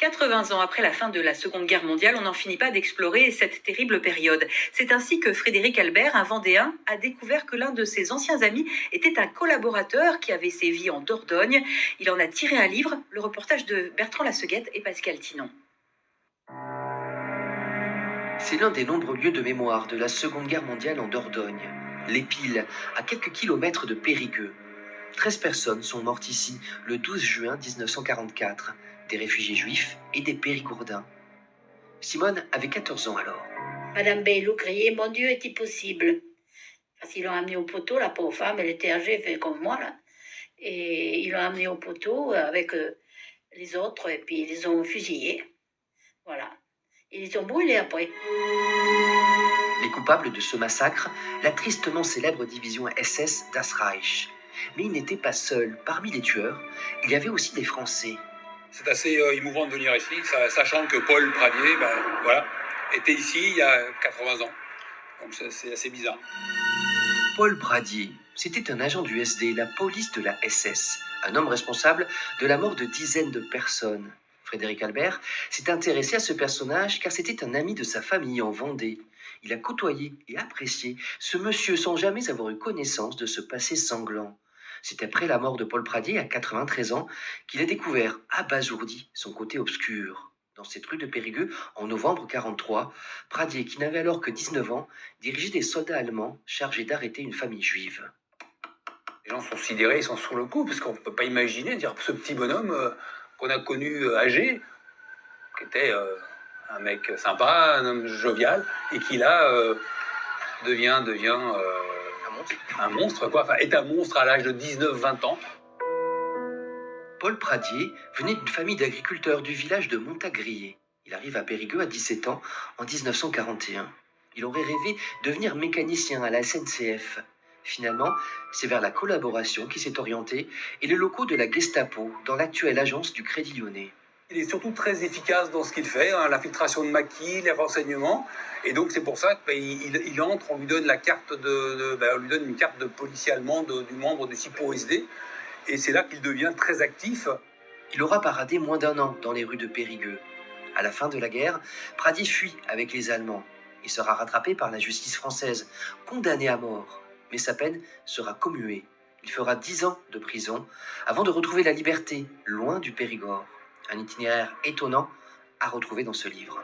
80 ans après la fin de la Seconde Guerre mondiale, on n'en finit pas d'explorer cette terrible période. C'est ainsi que Frédéric Albert, un Vendéen, a découvert que l'un de ses anciens amis était un collaborateur qui avait sévi en Dordogne. Il en a tiré un livre, le reportage de Bertrand Lasseguette et Pascal Tinon. C'est l'un des nombreux lieux de mémoire de la Seconde Guerre mondiale en Dordogne. Les Piles, à quelques kilomètres de Périgueux. 13 personnes sont mortes ici le 12 juin 1944, des réfugiés juifs et des périgourdins. Simone avait 14 ans alors. Madame Baylou criait: mon Dieu, est-il possible? Parce qu'ils l'ont amenée au poteau, la pauvre femme, elle était âgée, fait comme moi, là. Et ils l'ont amenée au poteau avec les autres, et puis ils les ont fusillés. Voilà. Ils les ont brûlés après. Les coupables de ce massacre, la tristement célèbre division SS Das Reich. Mais ils n'étaient pas seuls. Parmi les tueurs, il y avait aussi des Français. C'est assez émouvant de venir ici, sachant que Paul Pradier était ici il y a 80 ans. Donc c'est assez bizarre. Paul Pradier, c'était un agent du SD, la police de la SS, un homme responsable de la mort de dizaines de personnes. Frédéric Albert s'est intéressé à ce personnage car c'était un ami de sa famille en Vendée. Il a côtoyé et apprécié ce monsieur sans jamais avoir eu connaissance de ce passé sanglant. C'est après la mort de Paul Pradier à 93 ans qu'il a découvert, abasourdi, son côté obscur. Dans cette rue de Périgueux, en novembre 43, Pradier, qui n'avait alors que 19 ans, dirigeait des soldats allemands chargés d'arrêter une famille juive. Les gens sont sidérés, ils sont sur le coup, parce qu'on ne peut pas imaginer dire ce petit bonhomme qu'on a connu âgé, qui était un mec sympa, un homme jovial, et qui là devient un monstre, quoi. Enfin, est un monstre à l'âge de 19-20 ans. Paul Pradier venait d'une famille d'agriculteurs du village de Montagrier. Il arrive à Périgueux à 17 ans en 1941. Il aurait rêvé de devenir mécanicien à la SNCF. Finalement, c'est vers la collaboration qui s'est orienté et les locaux de la Gestapo dans l'actuelle agence du Crédit Lyonnais. Il est surtout très efficace dans ce qu'il fait, l'infiltration de maquis, les renseignements. Et donc c'est pour ça qu'il entre, on lui donne la carte on lui donne une carte de policier allemand du membre du SIPO SD. Et c'est là qu'il devient très actif. Il aura paradé moins d'un an dans les rues de Périgueux. À la fin de la guerre, Pradier fuit avec les Allemands. Il sera rattrapé par la justice française, condamné à mort. Mais sa peine sera commuée. Il fera 10 ans de prison avant de retrouver la liberté, loin du Périgord. Un itinéraire étonnant à retrouver dans ce livre.